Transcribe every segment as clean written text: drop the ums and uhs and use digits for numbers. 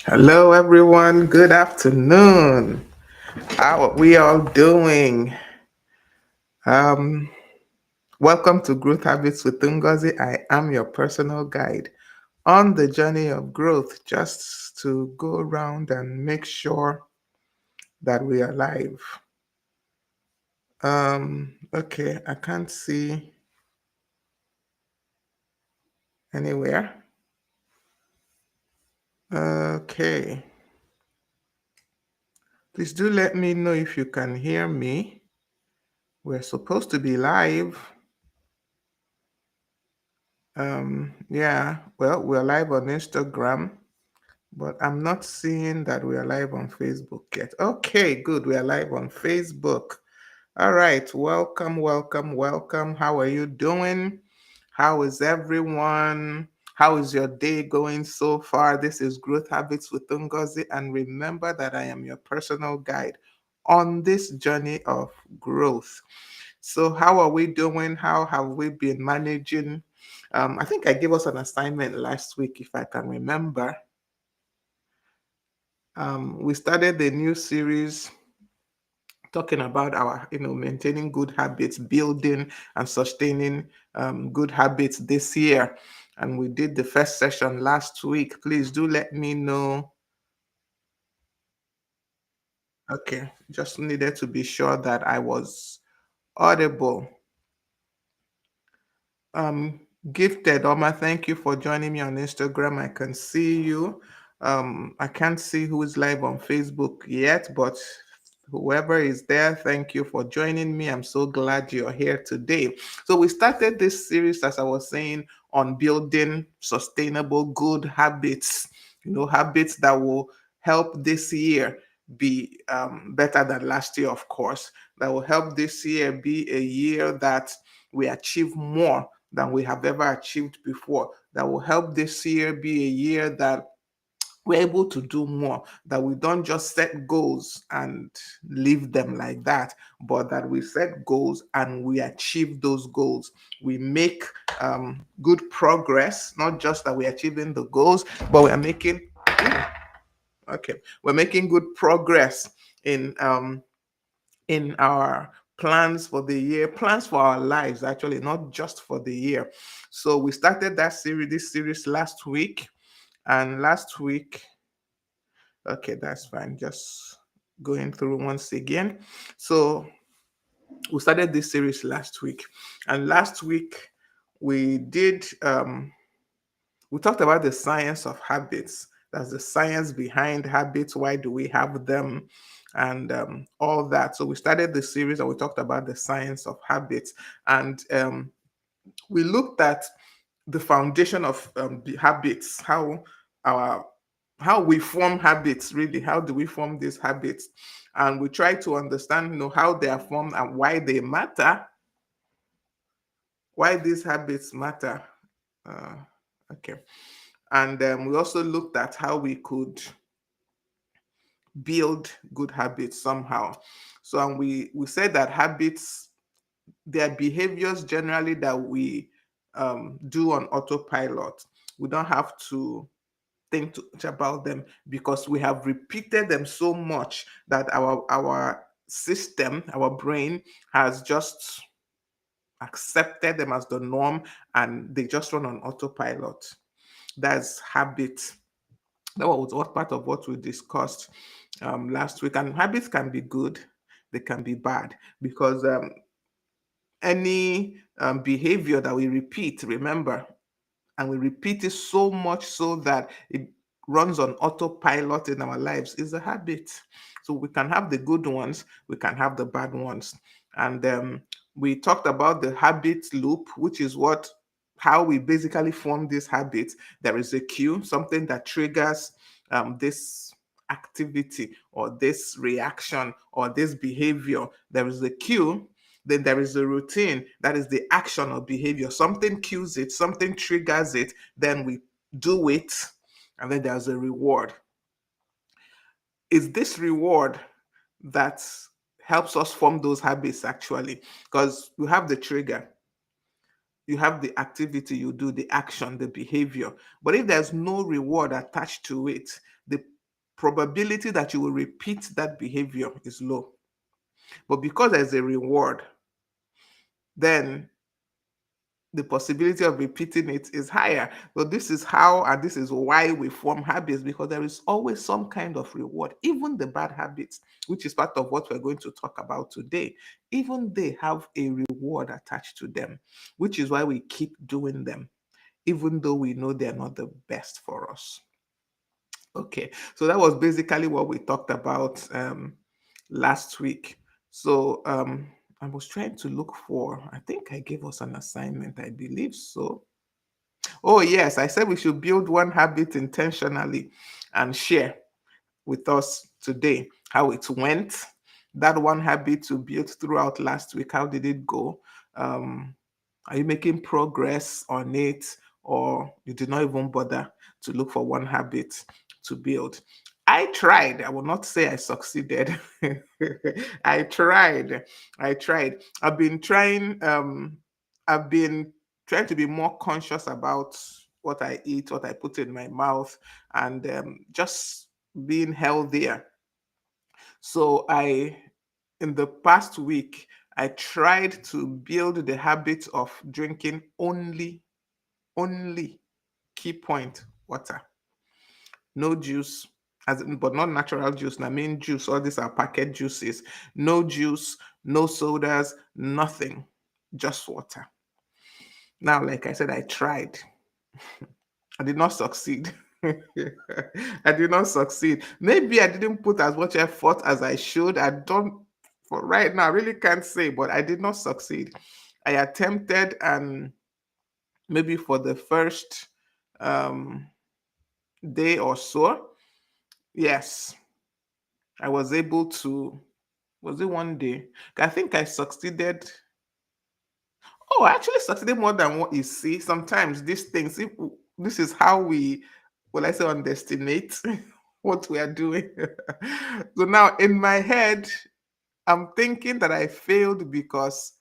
Hello, everyone. Good afternoon. How are we all doing? Um, Welcome to Growth Habits with Ngozi. I am your personal guide on the journey of growth, just to go around and make sure that we are live. Okay, I can't see anywhere. Okay, please do let me know if you can hear me. We're supposed to be live. Yeah, well, we're live on Instagram, but I'm not seeing that we are live on Facebook yet. Okay, good. We are live on Facebook. All right. Welcome, welcome, welcome. How are you doing? How is everyone? How is your day going so far? This is Growth Habits with Ngozi, and remember that I am your personal guide on this journey of growth. So, how are we doing? How have we been managing? I think I gave us an assignment last week, if I can remember. We started the new series talking about our, maintaining good habits, building and sustaining good habits this year. And we did the first session last week. Please do let me know. Okay, just needed to be sure that I was audible. Um, Gifted Oma, thank you for joining me on Instagram. I can see you. I can't see who is live on Facebook yet, but whoever is there, thank you for joining me. I'm so glad you're here today. So we started this series, as I was saying, on building sustainable good habits. Habits that will help this year be better than last year, of course. That will help this year be a year that we achieve more than we have ever achieved before. That will help this year be a year that we're able to do more, that we don't just set goals and leave them like that, but that we set goals and we achieve those goals. We make good progress, not just that we're achieving the goals, but we're making, okay, we're making good progress in our plans for the year, plans for our lives, actually, not just for the year. So we started this series last week. And last week, okay, that's fine. Just going through once again. So we started this series last week. And last week we did we talked about the science of habits. That's the science behind habits. Why do we have them? And all that. So we started the series and we talked about the science of habits. And we looked at the foundation of the habits, our how we form habits, really. How do we form these habits? And we try to understand, how they are formed and why they matter, why these habits matter. Uh, okay. And we also looked at how we could build good habits somehow. So, and we said that habits, they are behaviors generally that we do on autopilot. We don't have to think too much about them because we have repeated them so much that our system, our brain, has just accepted them as the norm, and they just run on autopilot. That's habit. That was what part of what we discussed last week. And habits can be good, they can be bad, because any behavior that we repeat, remember, and we repeat it so much so that it runs on autopilot in our lives, is a habit. So we can have the good ones, we can have the bad ones. And we talked about the habit loop, which is how we basically form this habit. There is a cue, something that triggers this activity or this reaction or this behavior. There is a cue, then there is a routine, that is the action or behavior. Something cues it, something triggers it, then we do it, and then there's a reward. It's this reward that helps us form those habits, actually, because you have the trigger, you have the activity you do, the action, the behavior. But if there's no reward attached to it, the probability that you will repeat that behavior is low. But because there's a reward, then the possibility of repeating it is higher. So this is how and this is why we form habits, because there is always some kind of reward. Even the bad habits, which is part of what we're going to talk about today, even they have a reward attached to them, which is why we keep doing them, even though we know they're not the best for us. Okay, so that was basically what we talked about last week. So I was trying to look for, I think I gave us an assignment, I believe so. Oh, yes, I said we should build one habit intentionally and share with us today how it went. That one habit to build throughout last week, how did it go? Um, are you making progress on it, or you did not even bother to look for one habit to build? I tried. I will not say I succeeded. I tried. I tried. I've been trying to be more conscious about what I eat, what I put in my mouth, and just being healthier. So in the past week, I tried to build the habit of drinking only, key point, water. No juice, but not natural juice. I mean juice, all these are packet juices. No juice, no sodas, nothing, just water. Now, like I said, I tried. I did not succeed. I did not succeed. Maybe I didn't put as much effort as I should. I don't, for right now, I really can't say, but I did not succeed. I attempted, and maybe for the first um, day or so, yes, I was able to. Was it one day? I think I succeeded. Oh, I actually succeeded more than what you see. Sometimes these things, if this is how we, well, I say, underestimate what we are doing. So now in my head, I'm thinking that I failed because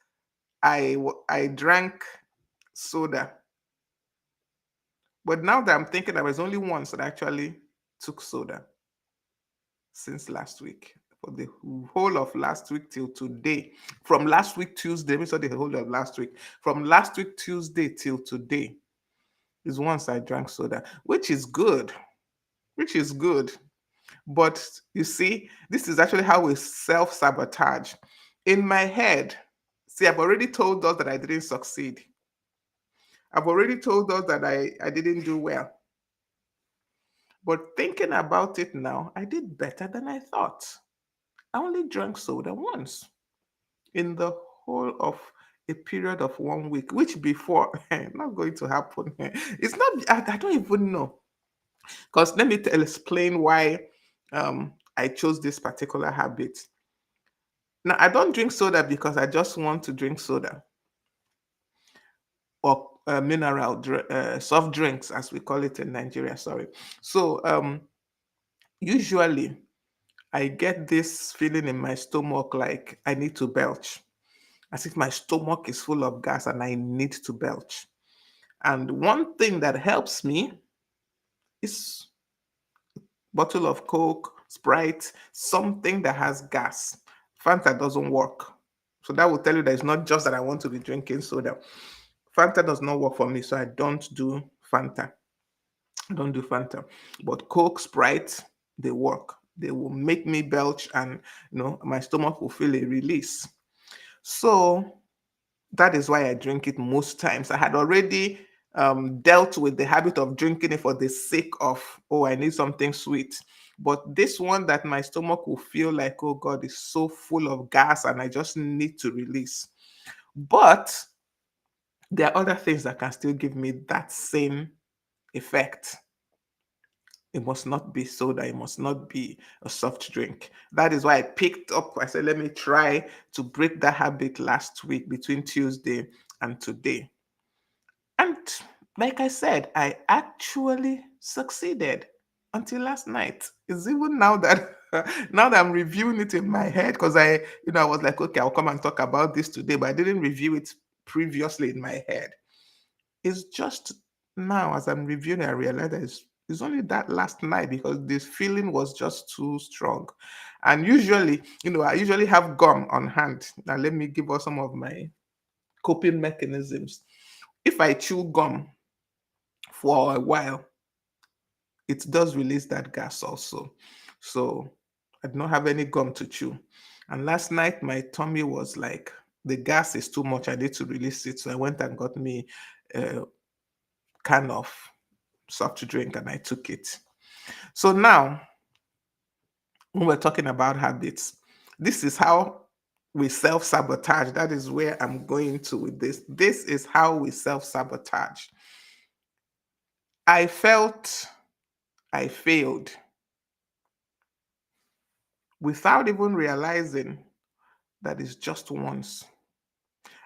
I drank soda. But now that I'm thinking, I was only once that I actually took soda since last week. For the whole of last week till today. From last week Tuesday, we saw the whole of last week. From last week Tuesday till today is once I drank soda, which is good. Which is good. But you see, this is actually how we self sabotage. In my head, see, I've already told us that I didn't succeed. I've already told us that I didn't do well. But thinking about it now, I did better than I thought. I only drank soda once in the whole of a period of 1 week, which before not going to happen. It's not, I don't even know. Because let me explain why I chose this particular habit. Now, I don't drink soda because I just want to drink soda or soft drinks, as we call it in Nigeria. Sorry. So, usually I get this feeling in my stomach like I need to belch, as if my stomach is full of gas and I need to belch. And one thing that helps me is bottle of Coke, Sprite, something that has gas. Fanta doesn't work. So that will tell you that it's not just that I want to be drinking soda. Fanta does not work for me, so I don't do Fanta. I don't do Fanta. But Coke, Sprite, they work. They will make me belch, and my stomach will feel a release. So that is why I drink it most times. I had already dealt with the habit of drinking it for the sake of, oh, I need something sweet. But this one that my stomach will feel like, oh God, is so full of gas and I just need to release. But there are other things that can still give me that same effect. It must not be soda. It must not be a soft drink. That is why I picked up. I said, let me try to break that habit last week between Tuesday and today. And like I said, I actually succeeded until last night. It's even now that now that I'm reviewing it in my head, because I was like, okay, I'll come and talk about this today, but I didn't review it previously in my head. It's just now as I'm reviewing, I realize that it's It's only that last night because this feeling was just too strong. And usually, I usually have gum on hand. Now, let me give us some of my coping mechanisms. If I chew gum for a while, it does release that gas also. So I do not have any gum to chew. And last night, my tummy was like, the gas is too much. I need to release it. So I went and got me a can of soft drink and I took it. So now, when we're talking about habits, this is how we self sabotage. That is where I'm going to with this. This is how we self sabotage. I felt I failed without even realizing that it's just once.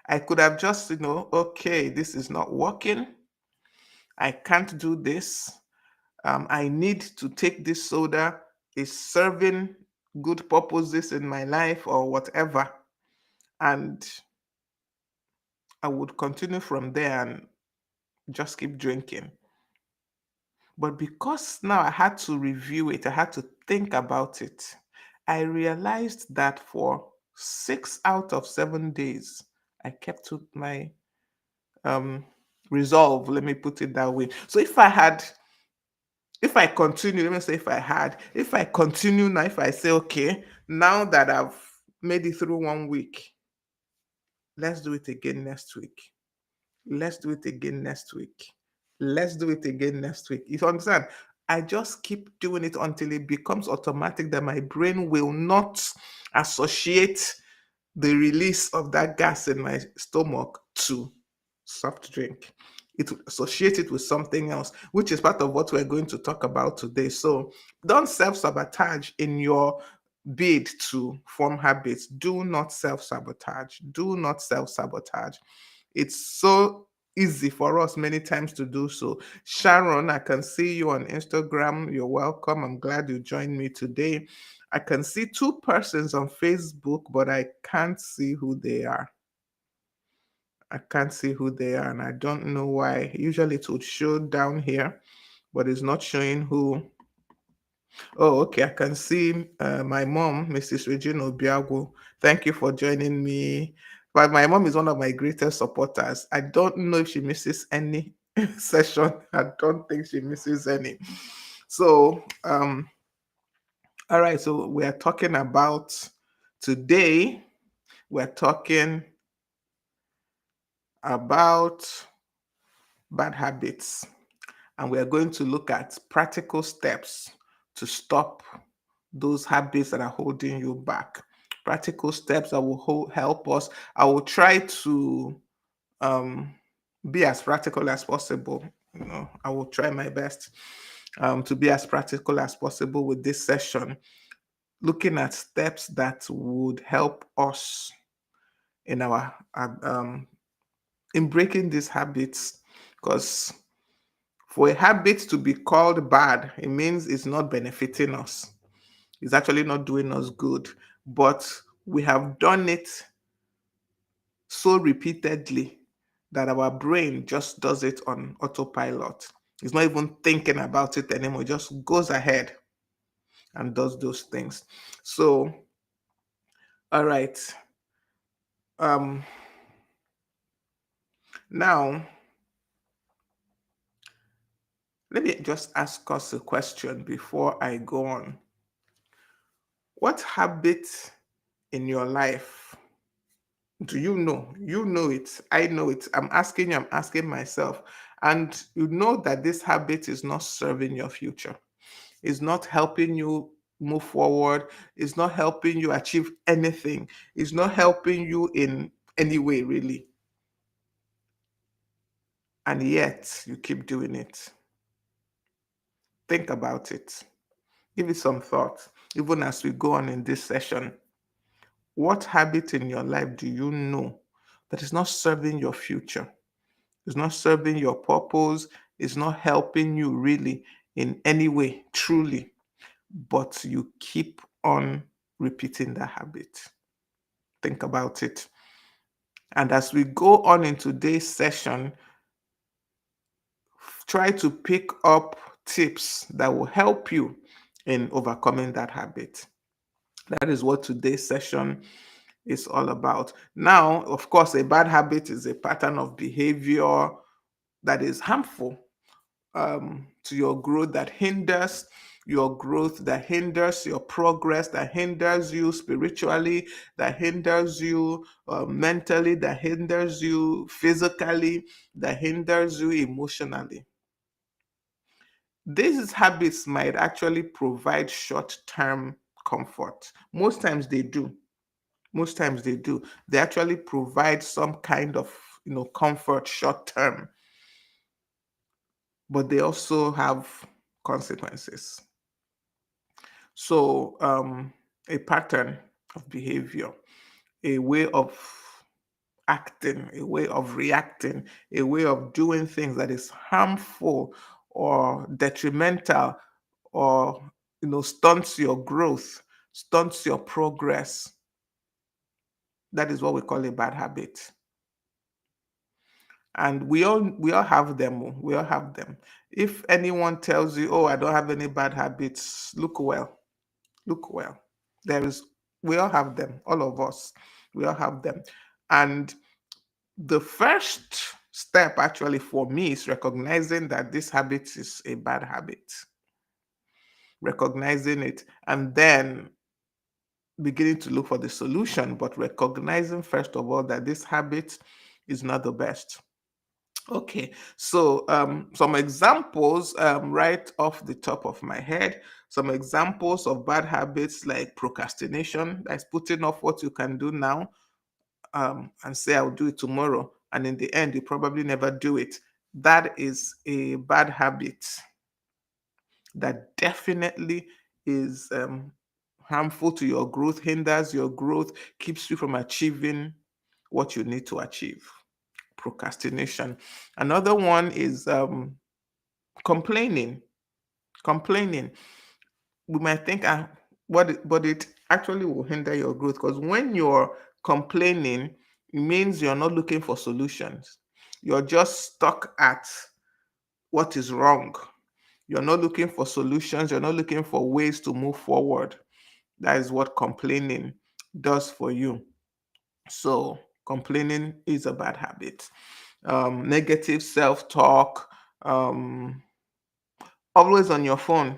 I could have just, okay, this is not working. I can't do this. I need to take this soda. It's serving good purposes in my life or whatever. And I would continue from there and just keep drinking. But because now I had to review it, I had to think about it, I realized that for 6 out of 7 days, I kept to my um, resolve. Let me put it that way. So if I continue, let me say if I continue now, if I say, okay, now that I've made it through 1 week, let's do it again next week. Let's do it again next week. Let's do it again next week. You understand? I just keep doing it until it becomes automatic that my brain will not associate the release of that gas in my stomach to soft drink. It will associate it with something else, which is part of what we're going to talk about today. So don't self sabotage in your bid to form habits. Do not self sabotage. Do not self sabotage. It's so easy for us many times to do so. Sharon, I can see you on Instagram. You're welcome. I'm glad you joined me today. I can see two persons on Facebook, but I can't see who they are. I can't see who they are, and I don't know why. Usually it would show down here, but it's not showing who. Oh, okay. I can see my mom, Mrs. Regina Obiago. Thank you for joining me. But my mom is one of my greatest supporters. I don't know if she misses any session. I don't think she misses any. So, all right. So we are talking about today. We're talking about bad habits, and we are going to look at practical steps to stop those habits that are holding you back. Practical steps that will help us. I will try to um, be as practical as possible. I will try my best to be as practical as possible with this session, looking at steps that would help us in our in breaking these habits. Because for a habit to be called bad, it means it's not benefiting us. It's actually not doing us good. But we have done it so repeatedly that our brain just does it on autopilot. It's not even thinking about it anymore. It just goes ahead and does those things. So, all right. Um, Now, let me just ask us a question before I go on. What habit in your life do you know? You know it. I know it. I'm asking you, I'm asking myself. And you know that this habit is not serving your future. It's not helping you move forward. It's not helping you achieve anything. It's not helping you in any way, really. And yet you keep doing it. Think about it. Give it some thought. Even as we go on in this session, what habit in your life do you know that is not serving your future? It's not serving your purpose. It's not helping you really in any way, truly, but you keep on repeating that habit. Think about it. And as we go on in today's session, try to pick up tips that will help you in overcoming that habit. That is what today's session is all about. Now, of course, a bad habit is a pattern of behavior that is harmful to your growth, that hinders your growth, that hinders your progress, that hinders you spiritually, that hinders you mentally, that hinders you physically, that hinders you emotionally. These habits might actually provide short term comfort. Most times they do. Most times they do. They actually provide some kind of comfort short term, but they also have consequences. So, a pattern of behavior, a way of acting, a way of reacting, a way of doing things that is harmful or detrimental, or stunts your growth, stunts your progress. That is what we call a bad habit. And we all have them. We all have them. If anyone tells you, "Oh, I don't have any bad habits," look well. Look well. There is, we all have them, all of us. We all have them. And the first step actually for me is recognizing that this habit is a bad habit. Recognizing it and then beginning to look for the solution, but recognizing first of all that this habit is not the best. Okay, so some examples right off the top of my head, some examples of bad habits like procrastination, that's putting off what you can do now and say, "I'll do it tomorrow." And in the end, you probably never do it. That is a bad habit that definitely is harmful to your growth, hinders your growth, keeps you from achieving what you need to achieve. Procrastination. Another one is complaining. Complaining. We might think, but it actually will hinder your growth, because when you're complaining, it means you're not looking for solutions. You're just stuck at what is wrong. You're not looking for solutions. You're not looking for ways to move forward. That is what complaining does for you. So, complaining is a bad habit. Negative self talk, um, always on your phone,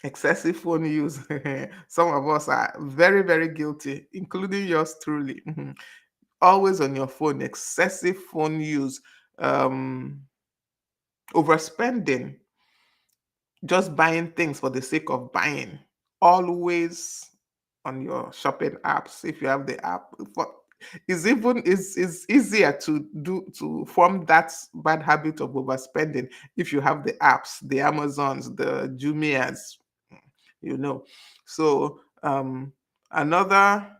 excessive phone use. Some of us are very, very guilty, including yours truly. Always on your phone, excessive phone use, um, overspending, just buying things for the sake of buying, always on your shopping apps. If you have the app, is easier to form that bad habit of overspending if you have the apps, the Amazons, the Jumias, you know. So another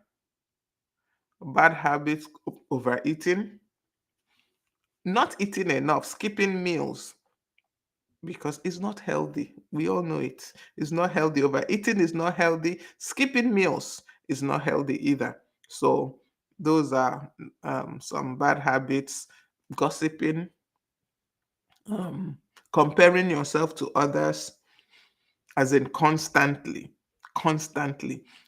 bad habit, overeating, not eating enough, skipping meals, because it's not healthy. We all know it. It's not healthy. Overeating is not healthy. Skipping meals is not healthy either. So those are some bad habits. Gossiping, um, comparing yourself to others, as in constantly.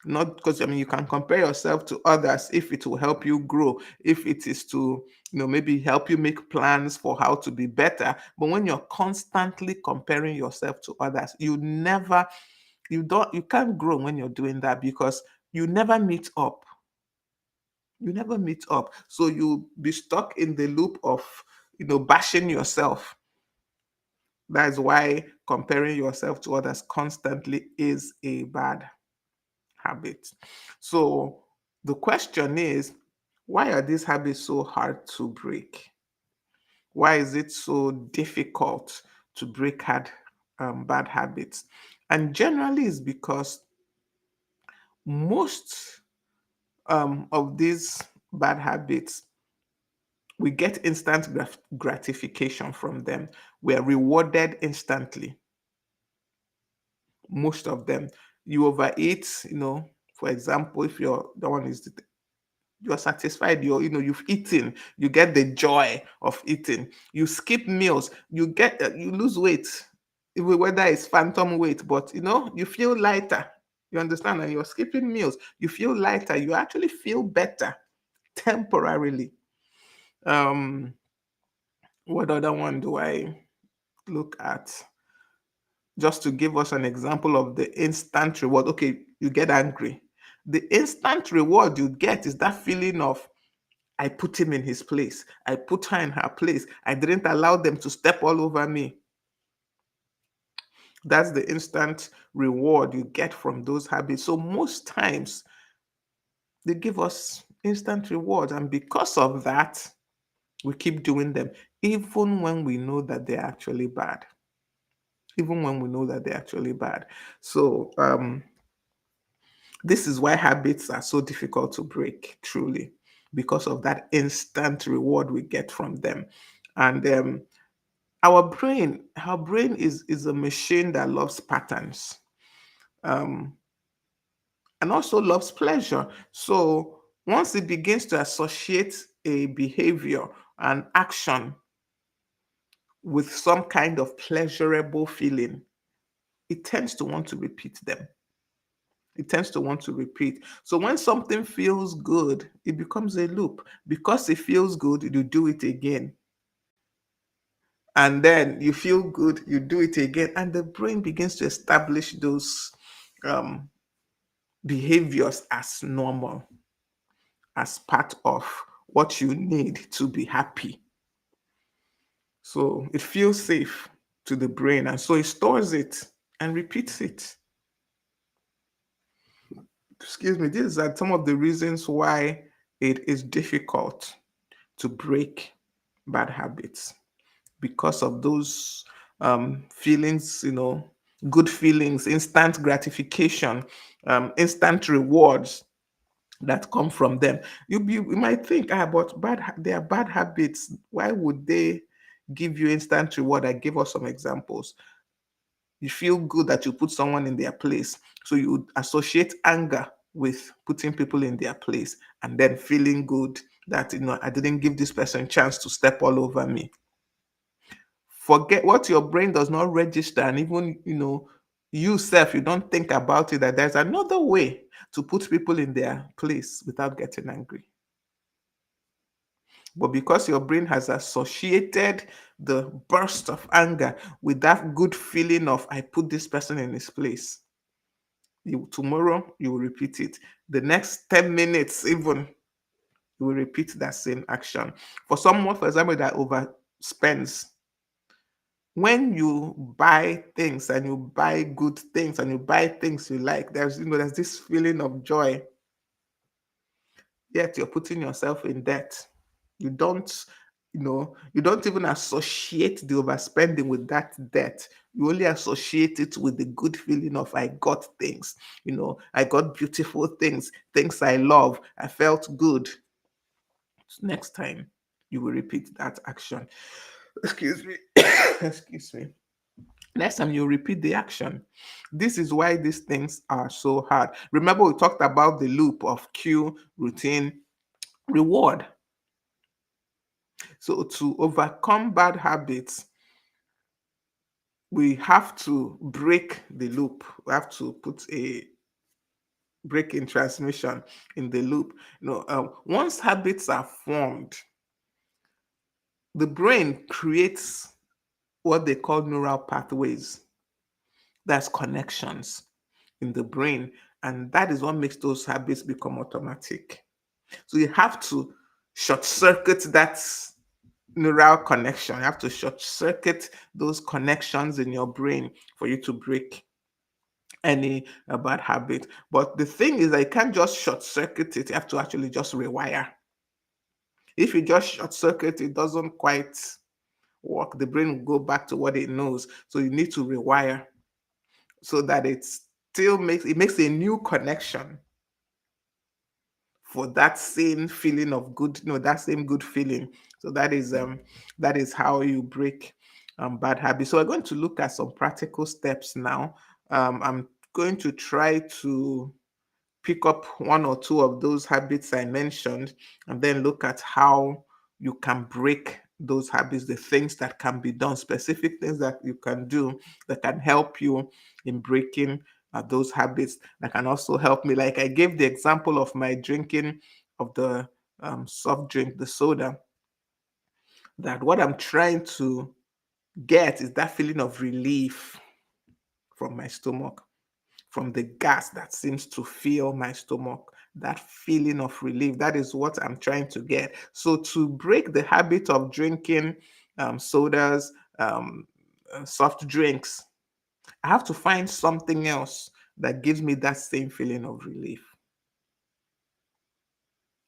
Not because, I mean, you can compare yourself to others if it will help you grow, if it is to maybe help you make plans for how to be better. But when you're constantly comparing yourself to others, you can't grow when you're doing that, because you never meet up. You never meet up. So you'll be stuck in the loop of bashing yourself. That's why comparing yourself to others constantly is a bad habit. So the question is, why are these habits so hard to break? Why is it so difficult to break bad habits? And generally, it's because most of these bad habits, we get instant gratification from them. We are rewarded instantly. Most of them, you overeat. For example, if the one is you're satisfied, you've eaten, you get the joy of eating. You skip meals, you lose weight. whether it's phantom weight, but you feel lighter. You understand? And you're skipping meals. You feel lighter. You actually feel better temporarily. Um, what other one do I look at? Just to give us an example of the instant reward. Okay, you get angry. The instant reward you get is that feeling of, I put him in his place. I put her in her place. I didn't allow them to step all over me. That's the instant reward you get from those habits. So most times they give us instant reward. And because of that, we keep doing them, even when we know that they're actually bad. Even when we know that they're actually bad. So this is why habits are so difficult to break, truly, because of that instant reward we get from them. And our brain is a machine that loves patterns, um, and also loves pleasure. So once it begins to associate a behavior, an action, with some kind of pleasurable feeling, it tends to want to repeat them. It tends to want to repeat. So when something feels good, it becomes a loop. Because it feels good, you do it again. And then you feel good, you do it again. And the brain begins to establish those um, behaviors as normal, as part of what you need to be happy. So it feels safe to the brain. And so it stores it and repeats it. Excuse me, these are some of the reasons why it is difficult to break bad habits, because of those feelings, good feelings, instant gratification, instant rewards that come from them. You might think, but they are bad habits. Why would they give you instant reward? I give us some examples. You feel good that you put someone in their place. So you associate anger with putting people in their place, and then feeling good that, I didn't give this person a chance to step all over me. Forget what your brain does not register, and even, you self, you don't think about it, that there's another way to put people in their place without getting angry. But because your brain has associated the burst of anger with that good feeling of, I put this person in his place, tomorrow you will repeat it. The next 10 minutes, even, you will repeat that same action. For someone, for example, that overspends, when you buy things and you buy good things and you buy things you like, there's this feeling of joy. Yet you're putting yourself in debt. You don't, you don't even associate the overspending with that debt. You only associate it with the good feeling of, I got things, I got beautiful things, things I love. I felt good. Next time you will repeat that action. Excuse me. Excuse me. Next time you repeat the action. This is why these things are so hard. Remember, we talked about the loop of cue, routine, reward. So to overcome bad habits, we have to break the loop. We have to put a break in transmission in the loop. Once habits are formed, the brain creates what they call neural pathways. That's connections in the brain. And that is what makes those habits become automatic. So you have to short circuit that neural connection. You have to short circuit those connections in your brain for you to break any bad habit. But the thing is, I can't just short circuit it. You have to actually just rewire. If you just short circuit, it doesn't quite work. The brain will go back to what it knows. So you need to rewire so that it makes a new connection for that same feeling of good, that same good feeling. So that is how you break bad habits. So we're going to look at some practical steps now. I'm going to try to pick up one or two of those habits I mentioned, and then look at how you can break those habits, the things that can be done, specific things that you can do that can help you in breaking those habits, that can also help me. Like I gave the example of my drinking of the soft drink, the soda, that what I'm trying to get is that feeling of relief from my stomach, from the gas that seems to fill my stomach, that feeling of relief. That is what I'm trying to get. So, to break the habit of drinking sodas, soft drinks, I have to find something else that gives me that same feeling of relief.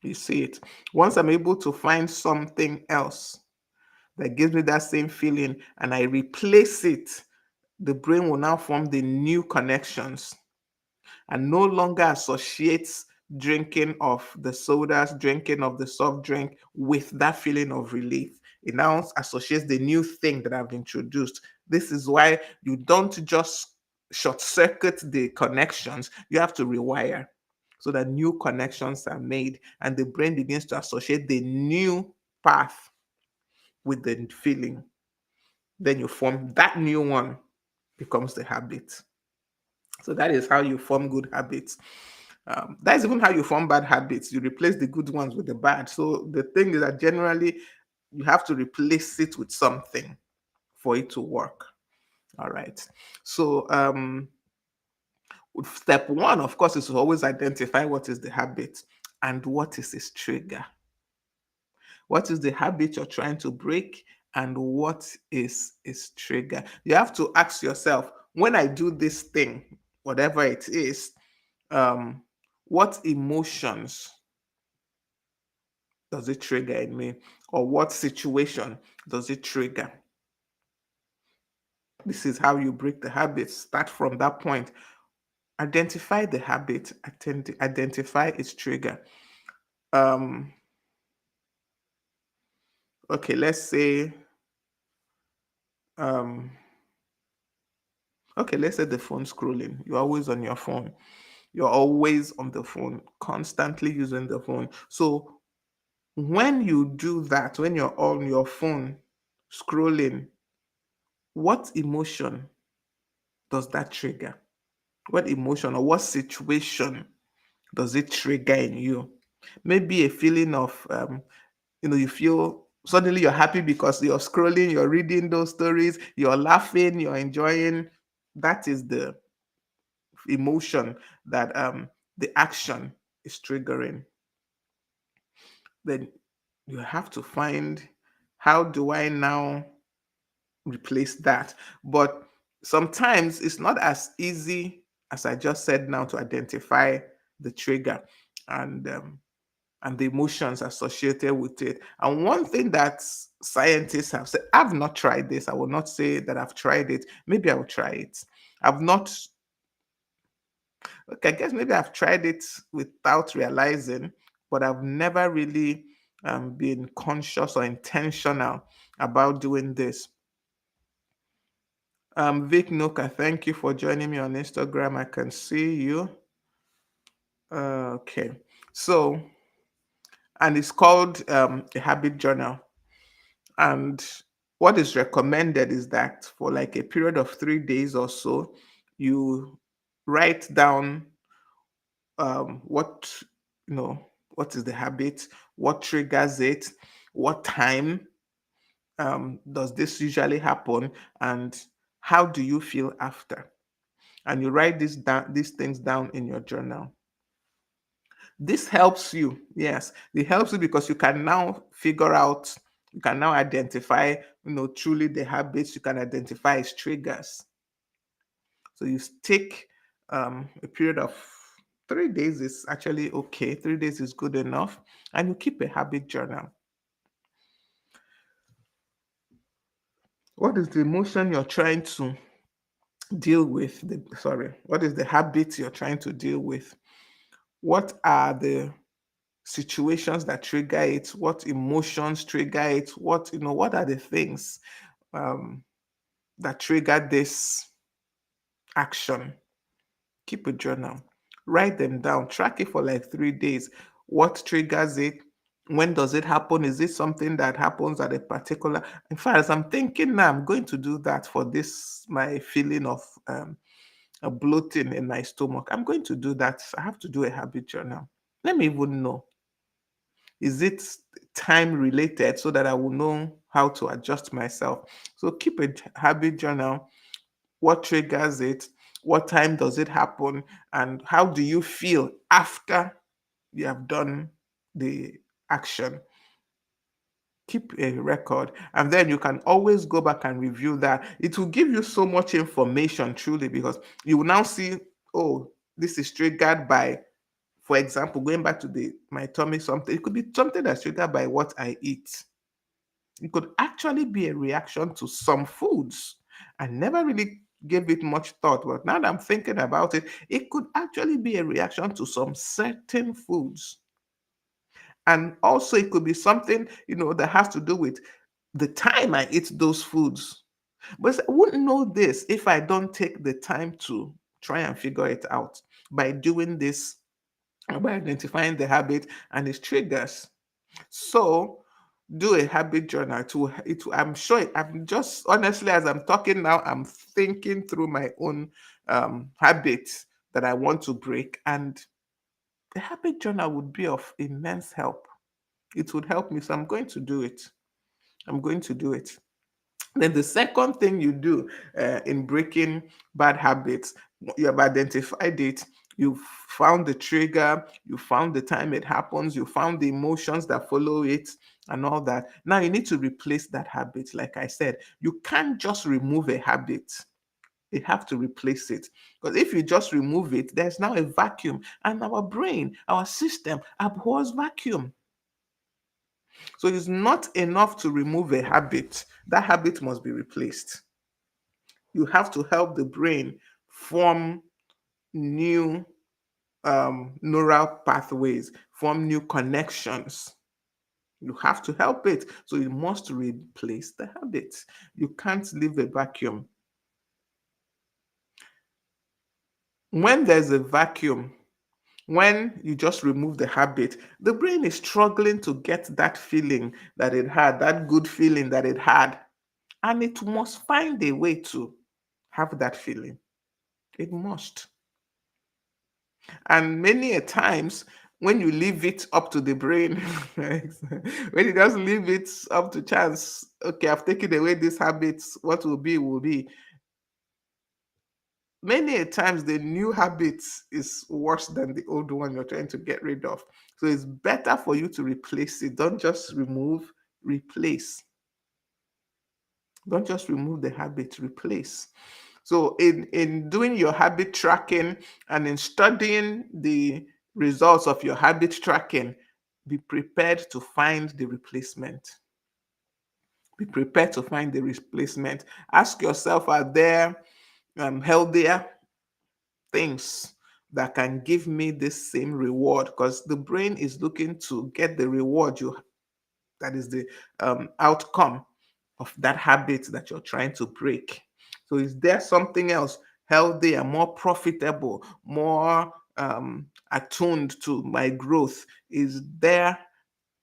You see it? Once I'm able to find something else that gives me that same feeling and I replace it, the brain will now form the new connections and no longer associates drinking of the sodas, drinking of the soft drink with that feeling of relief. It now associates the new thing that I've introduced. This is why you don't just short circuit the connections, you have to rewire so that new connections are made and the brain begins to associate the new path with the feeling. Then you form that new one, becomes the habit. So that is how you form good habits. That's even how you form bad habits. You replace the good ones with the bad. So the thing is that generally you have to replace it with something for it to work. All right. So step one, of course, is to always identify what is the habit and what is its trigger. What is the habit you're trying to break and what is its trigger? You have to ask yourself, when I do this thing, whatever it is, um, what emotions does it trigger in me? Or what situation does it trigger? This is how you break the habit. Start from that point. Identify the habit, identify its trigger. Um, okay, let's say, um, okay, let's say the phone scrolling. You're always on your phone. You're always on the phone, constantly using the phone. So when you do that, when you're on your phone scrolling, what emotion does that trigger? What emotion or what situation does it trigger in you? Maybe a feeling of, you feel suddenly you're happy because you're scrolling, you're reading those stories, you're laughing, you're enjoying. That is the emotion that the action is triggering. Then you have to find, how do I now replace that? But sometimes it's not as easy as I just said now to identify the trigger and and the emotions associated with it. And one thing that scientists have said, I've not tried this. I will not say that I've tried it. Maybe I will try it. I've not, okay, I guess maybe I've tried it without realizing, but I've never really been conscious or intentional about doing this. Vic Nuka, thank you for joining me on Instagram. I can see you. Okay. So, and it's called a habit journal. And what is recommended is that for like a period of 3 days or so, you write down what, what is the habit, what triggers it, what time does this usually happen, and how do you feel after? And you write these things down in your journal. This helps you. Yes, it helps you because you can now figure out, you can now identify, truly the habits, you can identify its triggers. So you take a period of 3 days is actually okay. 3 days is good enough. And you keep a habit journal. What is the emotion you're trying to deal with? What is the habit you're trying to deal with? What are the situations that trigger it? What emotions trigger it? What are the things um, that trigger this action? Keep a journal, write them down, track it for like 3 days. What triggers it? When does it happen? Is it something that happens at a particular? In fact, as I'm thinking now, I'm going to do that for this my feeling of a bloating in my stomach. I'm going to do that. I have to do a habit journal. Let me even know. Is it time related so that I will know how to adjust myself? So keep a habit journal. What triggers it? What time does it happen? And how do you feel after you have done the action? Keep a record, and then you can always go back and review that. It will give you so much information, truly, because you will now see, oh, this is triggered by, for example, going back to the my tummy something, it could be something that's triggered by what I eat. It could actually be a reaction to some foods. I never really gave it much thought, but now that I'm thinking about it, it could actually be a reaction to some certain foods. And also, it could be something, that has to do with the time I eat those foods. But I wouldn't know this if I don't take the time to try and figure it out by doing this, by identifying the habit and its triggers. So do a habit journal. I'm sure I'm just honestly, as I'm talking now, I'm thinking through my own habits that I want to break, and the habit journal would be of immense help. It would help me. So I'm going to do it. I'm going to do it. Then the second thing you do in breaking bad habits, you have identified it, you found the trigger, you found the time it happens, you found the emotions that follow it, and all that. Now you need to replace that habit. Like I said, you can't just remove a habit. You have to replace it. Because if you just remove it, there's now a vacuum. And our brain, our system abhors vacuum. So it's not enough to remove a habit. That habit must be replaced. You have to help the brain form new neural pathways, form new connections. You have to help it. So you must replace the habit. You can't leave a vacuum. When there's a vacuum, when you just remove the habit, the brain is struggling to get that feeling that it had, that good feeling that it had. And it must find a way to have that feeling. It must. And many a times, when you leave it up to the brain, when you just leave it up to chance, okay, I've taken away these habits, what will be, will be. Many a times, the new habit is worse than the old one you're trying to get rid of. So it's better for you to replace it. Don't just remove, replace. Don't just remove the habit, replace. So in doing your habit tracking and in studying the results of your habit tracking, be prepared to find the replacement. Be prepared to find the replacement. Ask yourself, are there healthier things that can give me this same reward? Because the brain is looking to get the reward that is the outcome of that habit that you're trying to break. So, is there something else healthier, more profitable, more attuned to my growth? Is there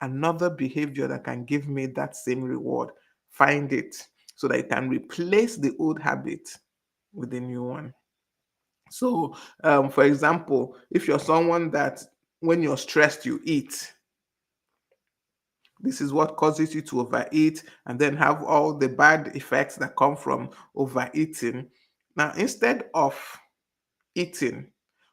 another behavior that can give me that same reward? Find it so that you can replace the old habit with a new one. So, for example, if you're someone that when you're stressed, you eat, this is what causes you to overeat and then have all the bad effects that come from overeating. Now, instead of eating,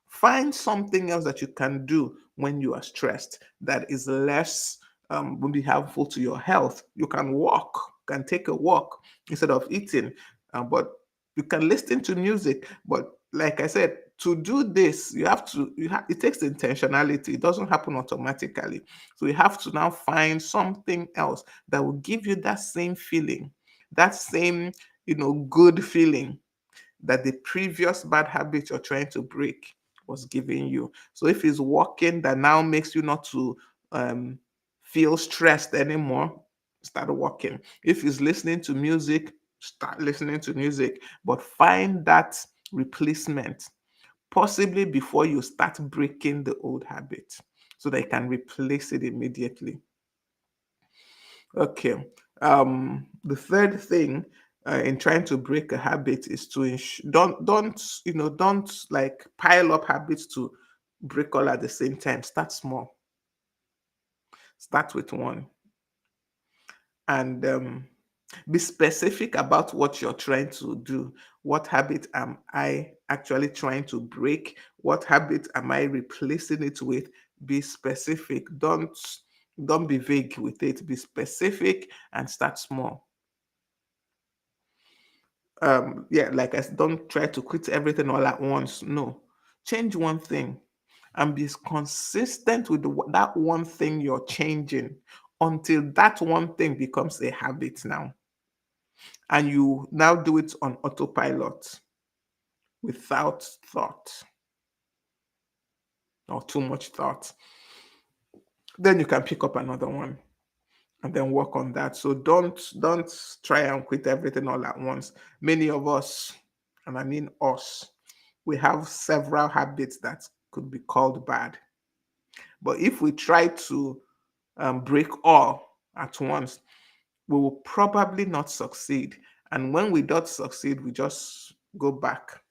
find something else that you can do when you are stressed that is less will be harmful to your health. You can walk, can take a walk instead of eating, but you can listen to music. But like I said, to do this, it takes intentionality. It doesn't happen automatically. So you have to now find something else that will give you that same feeling, that same, good feeling that the previous bad habit you're trying to break was giving you. So if it's walking that now makes you not to um, feel stressed anymore, start walking. If it's listening to music, start listening to music. But find that replacement, possibly before you start breaking the old habit, so that you can replace it immediately. Okay. The third thing in trying to break a habit is to don't like pile up habits to break all at the same time. Start small. Start with one, and be specific about what you're trying to do. What habit am I actually trying to break? What habit am I replacing it with? Be specific. Don't be vague with it. Be specific and start small. Yeah, like I said, don't try to quit everything all at once. No, change one thing and be consistent with that one thing you're changing until that one thing becomes a habit now, and you now do it on autopilot without thought or too much thought. Then you can pick up another one and then work on that. So don't try and quit everything all at once. Many of us, and I mean us, we have several habits that could be called bad. But if we try to break all at once, we will probably not succeed. And when we don't succeed, we just go back.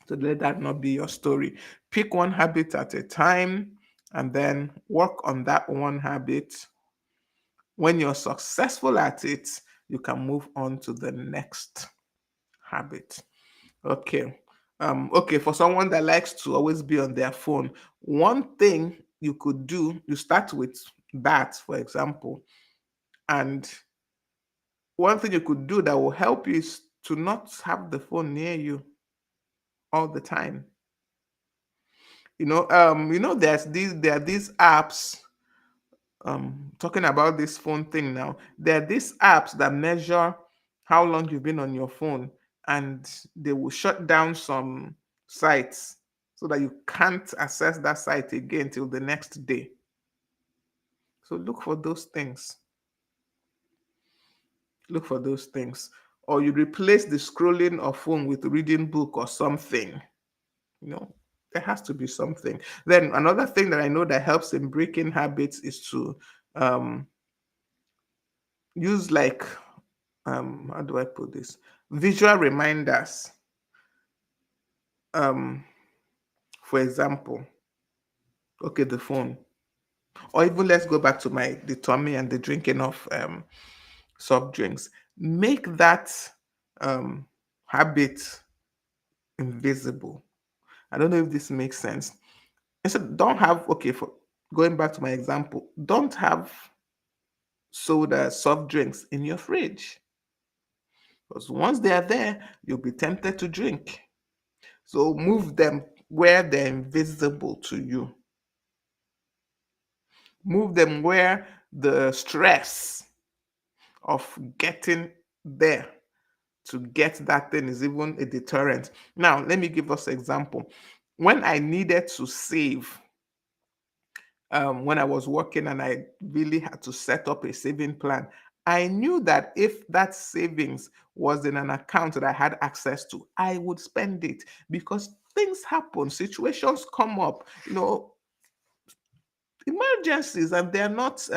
So let that not be your story. Pick one habit at a time and then work on that one habit. When you're successful at it, you can move on to the next habit. Okay. Okay, for someone that likes to always be on their phone, one thing you could do, you start with that, for example, and one thing you could do that will help you is to not have the phone near you all the time. There are these apps, talking about this phone thing now. There are these apps that measure how long you've been on your phone, and they will shut down some sites so that you can't access that site again till the next day. So look for those things. Look for those things. Or you replace the scrolling of phone with reading book or something. You know, there has to be something. Then another thing that I know that helps in breaking habits is to um, use, like, how do I put this? Visual reminders. Um, for example, okay, the phone. Or even let's go back to the tummy and the drinking of soft drinks. Make that um, habit invisible. I don't know if this makes sense. Instead, don't have, okay, for going back to my example, don't have soda, soft drinks in your fridge. Because once they are there, you'll be tempted to drink. So move them where they're invisible to you. Move them where the stress of getting there to get that thing is even a deterrent. Now, let me give us an example. When I needed to save, when I was working and I really had to set up a saving plan, I knew that if that savings was in an account that I had access to, I would spend it because things happen, situations come up, emergencies, and they're not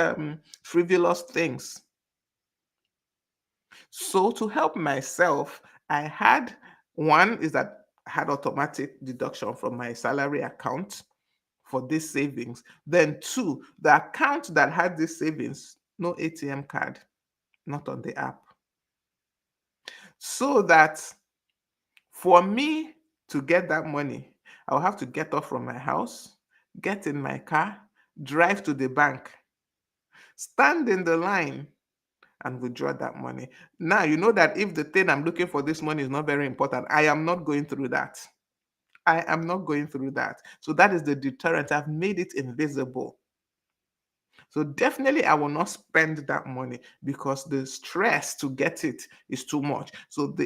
frivolous things. So to help myself, I had one is that I had automatic deduction from my salary account for this savings. Then two, the account that had this savings, no ATM card, not on the app. So that for me to get that money, I'll have to get off from my house, get in my car, drive to the bank, stand in the line, and withdraw that money. Now, you know that if the thing I'm looking for this money is not very important, I am not going through that. I am not going through that. So that is the deterrent. I've made it invisible. So definitely I will not spend that money because the stress to get it is too much. So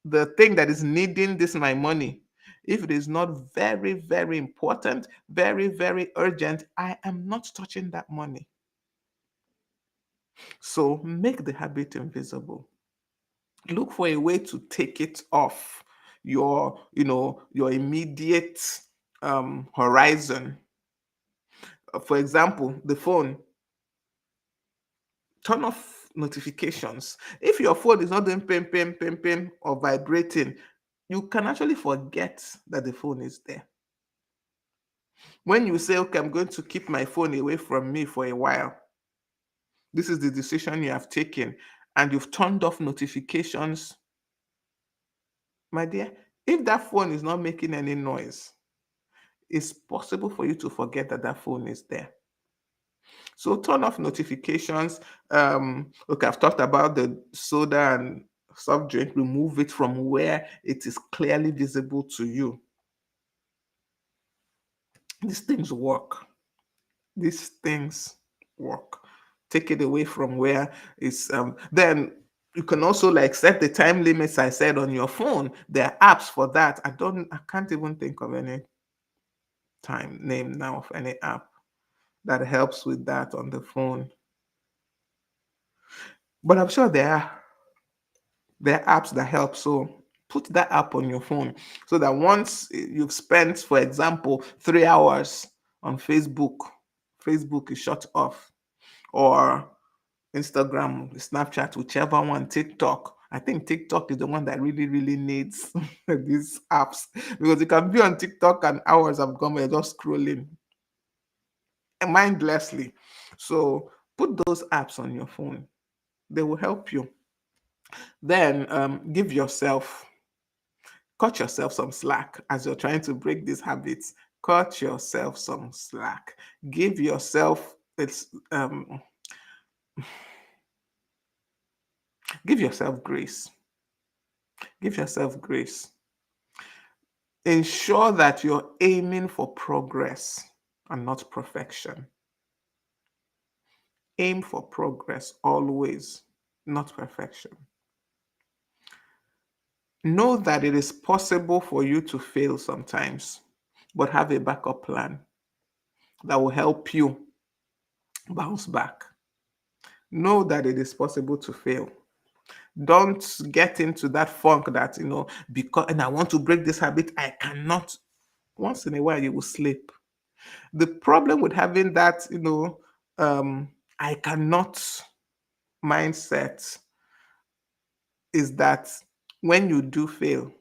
the thing that is needing this my money, if it is not very, very important, very, very urgent, I am not touching that money. So make the habit invisible. Look for a way to take it off your immediate horizon. For example, the phone. Turn off notifications. If your phone is not doing ping, ping, ping, ping, or vibrating, you can actually forget that the phone is there. When you say, okay, I'm going to keep my phone away from me for a while, this is the decision you have taken, and you've turned off notifications, my dear. If that phone is not making any noise, it's possible for you to forget that that phone is there. So turn off notifications. Okay, I've talked about the soda and soft drink. Remove it from where it is clearly visible to you. These things work. These things work. Take it away from where it's then you can also like set the time limits I said on your phone. There are apps for that. I can't even think of any time name now of any app that helps with that on the phone. But I'm sure there are apps that help. So put that app on your phone so that once you've spent, for example, 3 hours on Facebook, Facebook is shut off, or Instagram, Snapchat, whichever one, TikTok. I think TikTok is the one that really, really needs these apps, because you can be on TikTok and hours have gone by just scrolling mindlessly. So put those apps on your phone. They will help you. Then cut yourself some slack as you're trying to break these habits. Cut yourself some slack. Give yourself it's give yourself grace. Give yourself grace. Ensure that you're aiming for progress and not perfection. Aim for progress always, not perfection. Know that it is possible for you to fail sometimes, but have a backup plan that will help you bounce back. Know that it is possible to fail. Don't get into that funk that, because and I want to break this habit, I cannot. Once in a while, you will slip. The problem with having that, I cannot mindset is that when you do fail,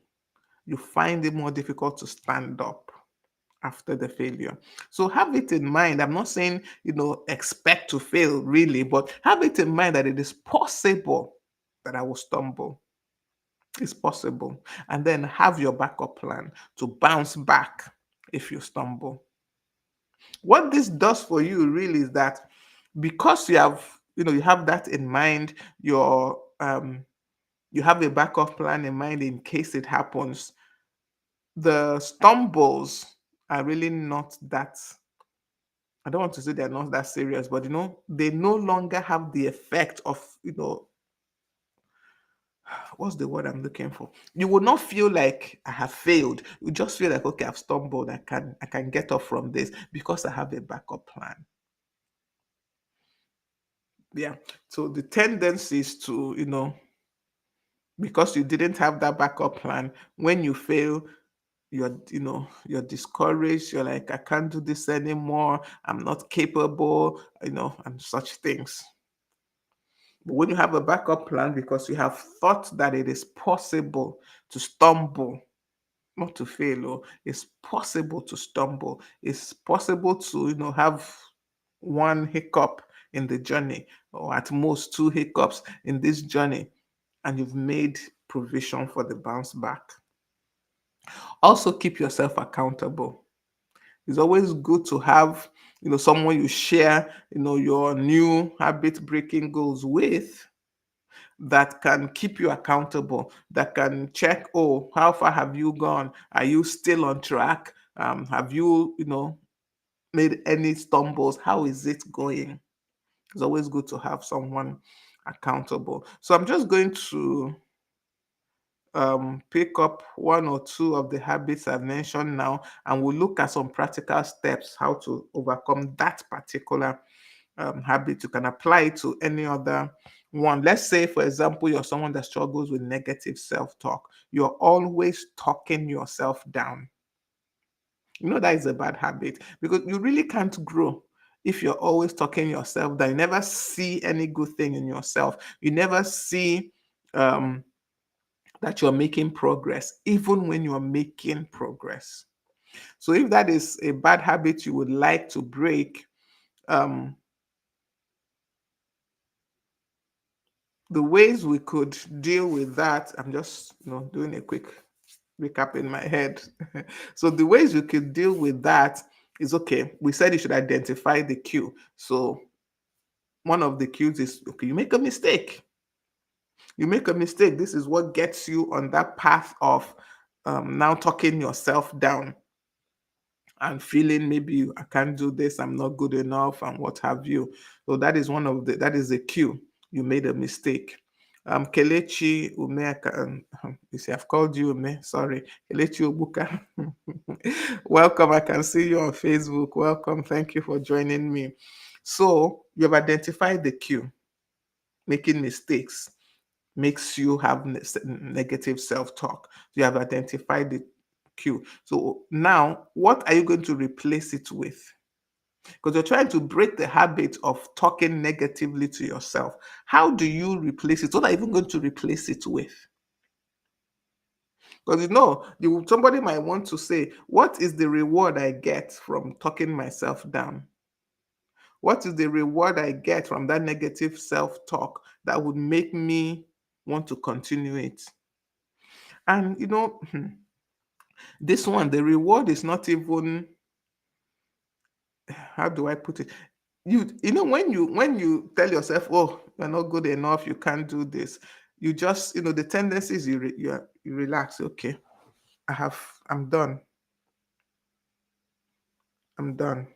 you find it more difficult to stand up after the failure. So have it in mind. I'm not saying, expect to fail really, but have it in mind that it is possible that I will stumble. It's possible. And then have your backup plan to bounce back if you stumble. What this does for you really is that because you have that in mind, you have a backup plan in mind in case it happens. The stumbles are really not that, I don't want to say they're not that serious, but they no longer have the effect of, what's the word I'm looking for? You will not feel like I have failed. You just feel like, okay, I've stumbled. I can get off from this because I have a backup plan. Yeah. So the tendency is to, because you didn't have that backup plan, when you fail, you're discouraged. You're like, I can't do this anymore. I'm not capable, and such things. But when you have a backup plan, because you have thought that it is possible to stumble, not to fail, it's possible to stumble. It's possible to, have one hiccup in the journey, or at most two hiccups in this journey, and you've made provision for the bounce back. Also, keep yourself accountable. It's always good to have, someone you share, your new habit breaking goals with, that can keep you accountable, that can check, oh, how far have you gone? Are you still on track? Have you, made any stumbles? How is it going? It's always good to have someone accountable. So I'm just going to pick up one or two of the habits I've mentioned now, and we'll look at some practical steps how to overcome that particular habit. You can apply it to any other one. Let's say, for example, you're someone that struggles with negative self-talk. You're always talking yourself down. That is a bad habit because you really can't grow. If you're always talking yourself down, you never see any good thing in yourself, you never see um, that you're making progress, even when you're making progress. So if that is a bad habit you would like to break, um, the ways we could deal with that, I'm just doing a quick recap in my head. So the ways we could deal with that is, okay, we said you should identify the cue. So one of the cues is, okay, you make a mistake. You make a mistake. This is what gets you on that path of now talking yourself down and feeling maybe I can't do this, I'm not good enough, and what have you. So that is that is a cue. You made a mistake. Kelechi Ume, you see, I've called you Ume, sorry. Kelechi Obuka. Welcome. I can see you on Facebook. Welcome. Thank you for joining me. So you have identified the cue. Making mistakes makes you have negative self-talk. You have identified the cue. So now, what are you going to replace it with? Because you're trying to break the habit of talking negatively to yourself. How do you replace it? What are you even going to replace it with? Because somebody might want to say, what is the reward I get from talking myself down? What is the reward I get from that negative self-talk that would make me want to continue it? And this one, the reward is not even, how do I put it? When you tell yourself, oh, you're not good enough, you can't do this, you just, the tendency is you relax. Okay, I'm done. I'm done.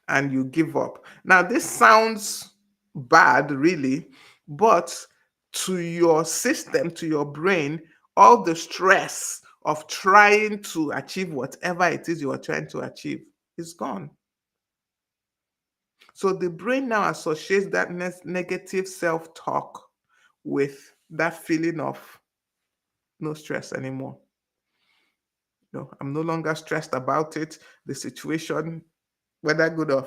And you give up. Now, this sounds bad, really, but to your system, to your brain, all the stress of trying to achieve whatever it is you are trying to achieve is gone. So the brain now associates that negative self-talk with that feeling of no stress anymore. I'm no longer stressed about it. The situation, whether good or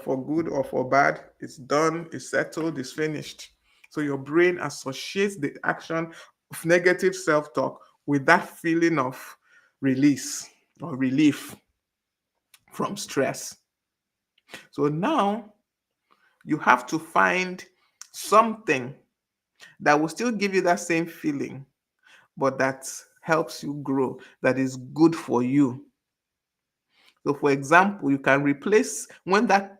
for bad, it's done, it's settled, it's finished. So your brain associates the action of negative self-talk with that feeling of release or relief from stress. So now you have to find something that will still give you that same feeling, but that helps you grow, that is good for you. So, for example, you can replace, when that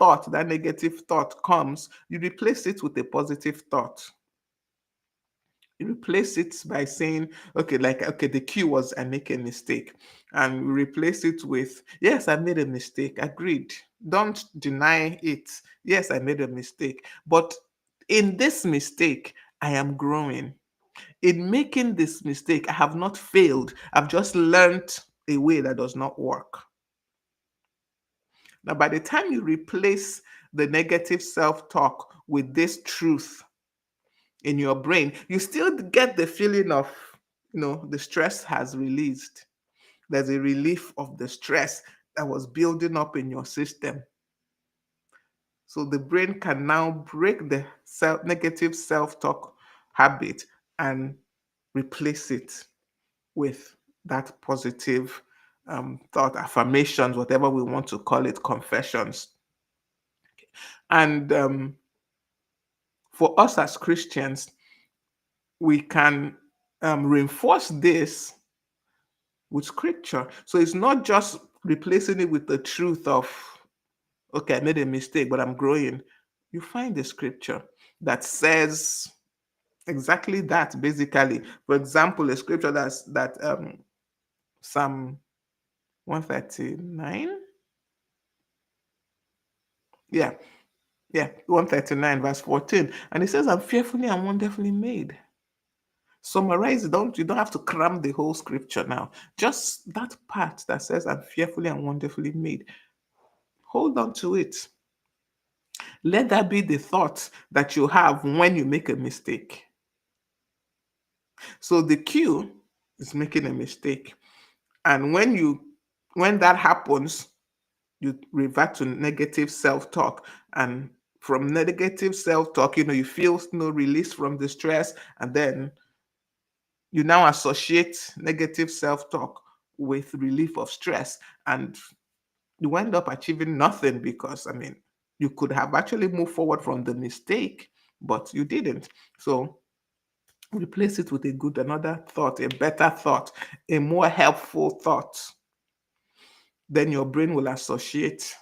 negative thought comes, you replace it with a positive thought. You replace it by saying, okay, okay, the cue was I make a mistake. And you replace it with, yes, I made a mistake. Agreed. Don't deny it. Yes, I made a mistake. But in this mistake, I am growing. In making this mistake, I have not failed. I've just learned a way that does not work. Now, by the time you replace the negative self talk with this truth in your brain, you still get the feeling of, the stress has released. There's a relief of the stress that was building up in your system. So the brain can now break the negative self talk habit and replace it with that positive thought, affirmations, whatever we want to call it, confessions. And for us as Christians, we can reinforce this with scripture. So it's not just replacing it with the truth of, okay, I made a mistake, but I'm growing. You find the scripture that says exactly that, basically. For example, a scripture that Psalm 139. Yeah, yeah, 139, verse 14. And it says, I'm fearfully and wonderfully made. Summarize it. You don't have to cram the whole scripture now. Just that part that says, I'm fearfully and wonderfully made. Hold on to it. Let that be the thought that you have when you make a mistake. So the cue is making a mistake. And when that happens, You revert to negative self-talk, and from negative self-talk, you feel no release from the stress, and then you now associate negative self-talk with relief of stress, and you end up achieving nothing, because you could have actually moved forward from the mistake, but you didn't. So replace it with another thought, a better thought, a more helpful thought. Then your brain will associate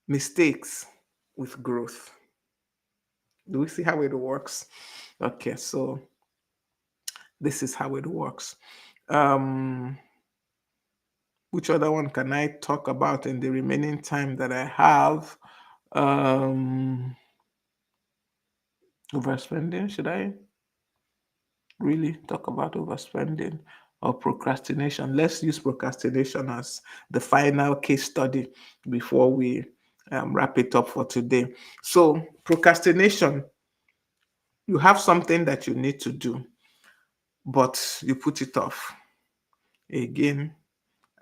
mistakes with growth. Do we see how it works? Okay, so this is how it works. Um, which other one can I talk about in the remaining time that I have? Overspending. Should I really talk about overspending or procrastination? Let's use procrastination as the final case study before we wrap it up for today. So, procrastination, you have something that you need to do, but you put it off again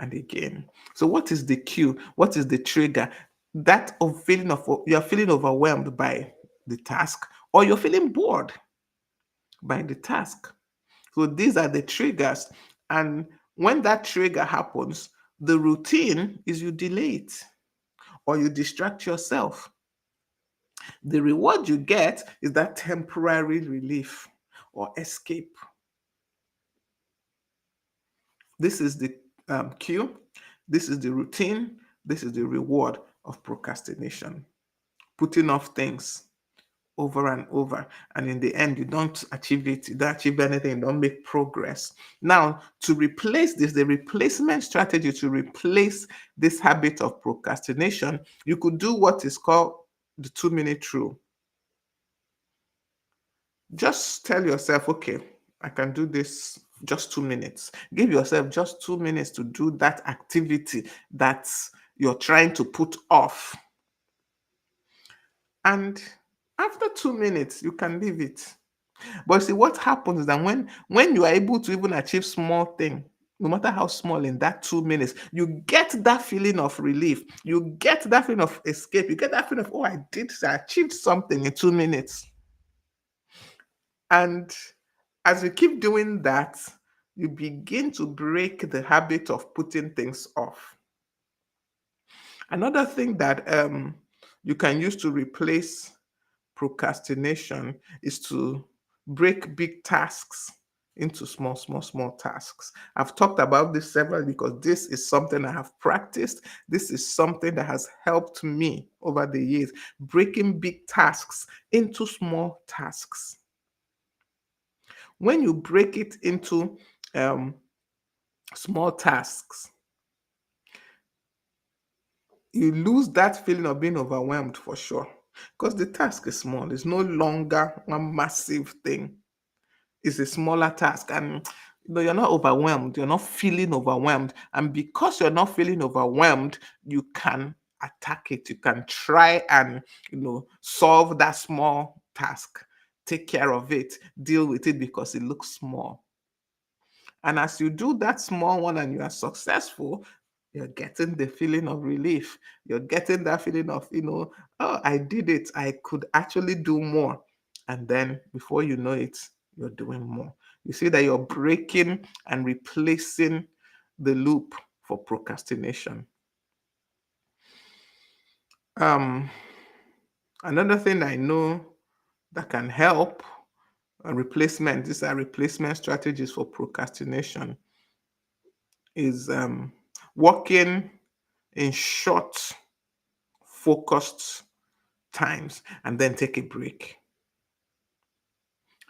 and again. So, what is the cue? What is the trigger? That of feeling of you're feeling overwhelmed by the task, or you're feeling bored by the task. So these are the triggers. And when that trigger happens, the routine is you delay it or you distract yourself. The reward you get is that temporary relief or escape. This is the cue, this is the routine, this is the reward of procrastination. Putting off things over and over, and in the end you don't achieve it, you don't achieve anything, you don't make progress. Now, to replace this, the replacement strategy to replace this habit of procrastination, you could do what is called the 2-minute rule. Just tell yourself, okay, I can do this just 2 minutes. Give yourself just 2 minutes to do that activity that you're trying to put off. And after 2 minutes, you can leave it. But see, what happens is that when you are able to even achieve small thing, no matter how small, in that 2 minutes, you get that feeling of relief. You get that feeling of escape. You get that feeling of, oh, I achieved something in 2 minutes. And as you keep doing that, you begin to break the habit of putting things off. Another thing that you can use to replace procrastination is to break big tasks into small, small, small tasks. I've talked about this several because this is something I have practiced. This is something that has helped me over the years, breaking big tasks into small tasks. When you break it into um, small tasks, you lose that feeling of being overwhelmed for sure, because the task is small. It's no longer one massive thing. It's a smaller task, and you're not overwhelmed. You're not feeling overwhelmed, and because you're not feeling overwhelmed, you can attack it. You can try and solve that small task, take care of it, deal with it, because it looks small. And as you do that small one and you are successful, you're getting the feeling of relief. You're getting that feeling of, oh, I did it. I could actually do more. And then before you know it, you're doing more. You see that you're breaking and replacing the loop for procrastination. Um, Another thing I know that can help these are replacement strategies for procrastination, is working in short, focused times and then take a break.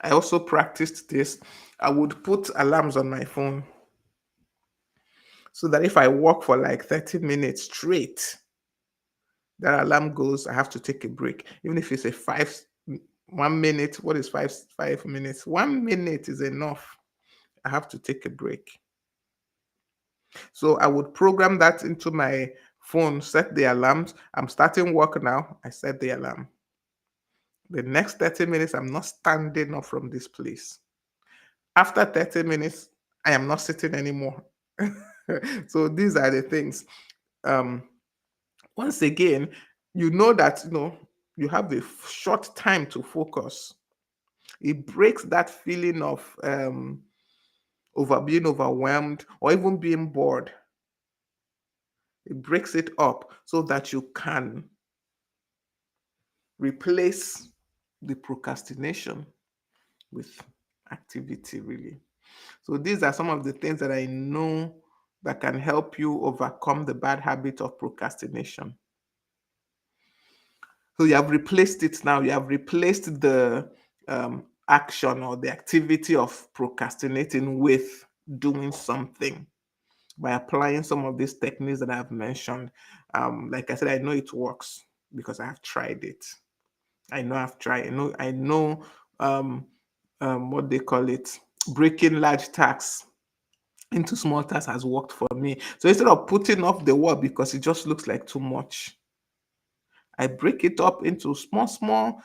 I also practiced this. I would put alarms on my phone so that if I work for like 30 minutes straight, that alarm goes, I have to take a break. Even if it's a 1 minute, what is 5 minutes? 1 minute is enough. I have to take a break. So I would program that into my phone, set the alarms. I'm starting work now. I set the alarm. The next 30 minutes, I'm not standing up from this place. After 30 minutes, I am not sitting anymore. So these are the things. Um, Once again, you know that you have a short time to focus. It breaks that feeling of over being overwhelmed or even being bored. It breaks it up so that you can replace the procrastination with activity, really. So these are some of the things that I know that can help you overcome the bad habit of procrastination. So you have replaced it now. You have replaced the action or the activity of procrastinating with doing something by applying some of these techniques that I've mentioned. Like I said, I know it works because I have tried it. I know I've tried. I know um, what they call it, breaking large tasks into small tasks has worked for me. So instead of putting off the work because it just looks like too much, I break it up into small, small.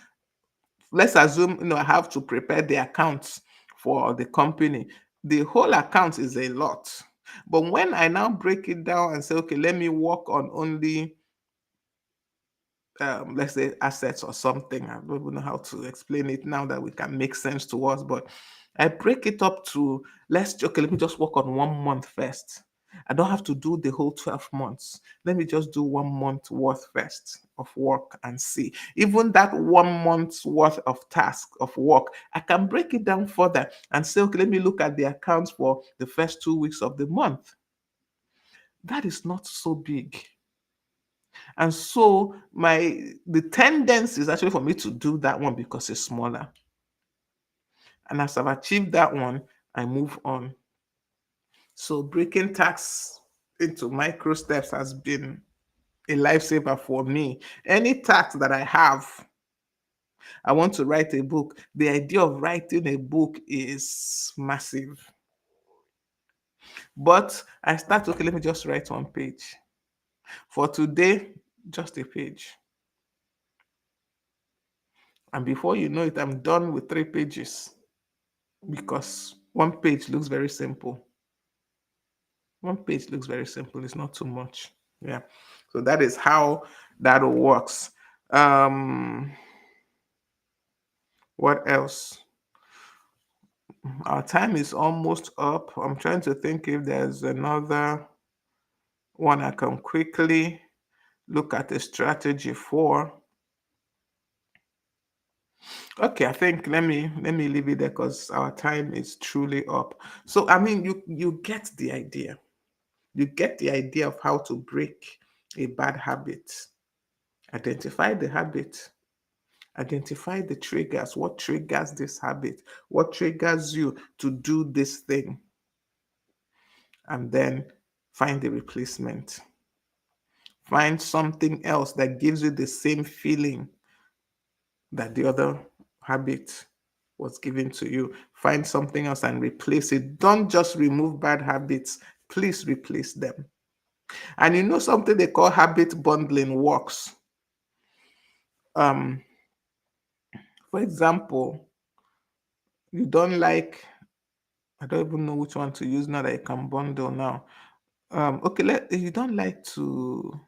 Let's assume I have to prepare the accounts for the company. The whole account is a lot. But when I now break it down and say, okay, let me work on only let's say assets or something. I don't even know how to explain it now that we can make sense to us, but I break it up to let me just work on 1 month first. I don't have to do the whole 12 months. Let me just do 1 month worth first of work and see. Even that 1 month's worth of task of work, I can break it down further and say, okay, let me look at the accounts for the first 2 weeks of the month. That is not so big. And so the tendency is actually for me to do that one because it's smaller. And as I've achieved that one, I move on. So breaking tasks into micro steps has been a lifesaver for me. Any task that I have, I want to write a book. The idea of writing a book is massive. But I start, okay, let me just write 1 page. For today, just a page. And before you know it, I'm done with 3 pages. Because 1 page looks very simple. 1 page looks very simple. It's not too much. Yeah. So that is how that works. Um, what else? Our time is almost up. I'm trying to think if there's another one I can quickly look at a strategy for. Okay, I think let me leave it there because our time is truly up. So I mean you get the idea. You get the idea of how to break a bad habit. Identify the habit. Identify the triggers. What triggers this habit? What triggers you to do this thing? And then find the replacement. Find something else that gives you the same feeling that the other habit was given to you. Find something else and replace it. Don't just remove bad habits. Please replace them. And something they call habit bundling works. Um, for example, you don't like, I don't even know which one to use now that I can bundle now. Okay, you don't like to,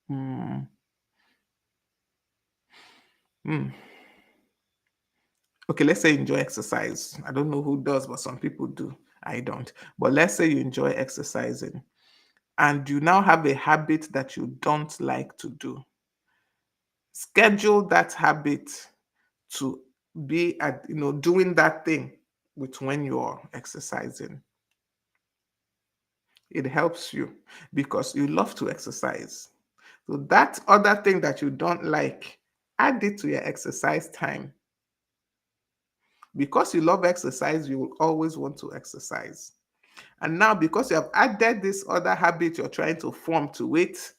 mm, mm, okay, let's say you enjoy exercise. I don't know who does, but some people do. I don't. But let's say you enjoy exercising and you now have a habit that you don't like to do. Schedule that habit to be at, doing that thing with when you're exercising. It helps you because you love to exercise. So that other thing that you don't like, add it to your exercise time. Because you love exercise, you will always want to exercise. And now, because you have added this other habit you're trying to form to it,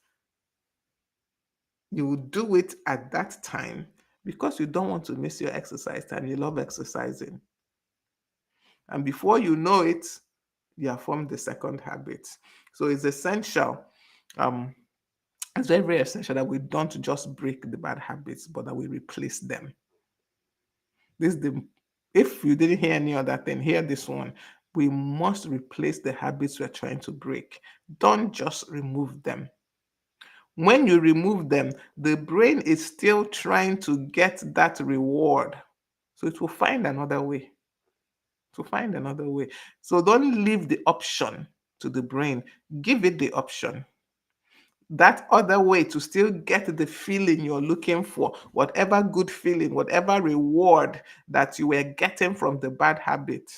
you will do it at that time because you don't want to miss your exercise time. You love exercising. And before you know it, you have formed the second habit. So it's essential. Um, it's very, very essential that we don't just break the bad habits, but that we replace them. This is the If you didn't hear any other thing, hear this one. We must replace the habits we're trying to break. Don't just remove them. When you remove them, the brain is still trying to get that reward. So it will find another way. To find another way. So don't leave the option to the brain. Give it the option. That other way to still get the feeling you're looking for, whatever good feeling, whatever reward that you were getting from the bad habit,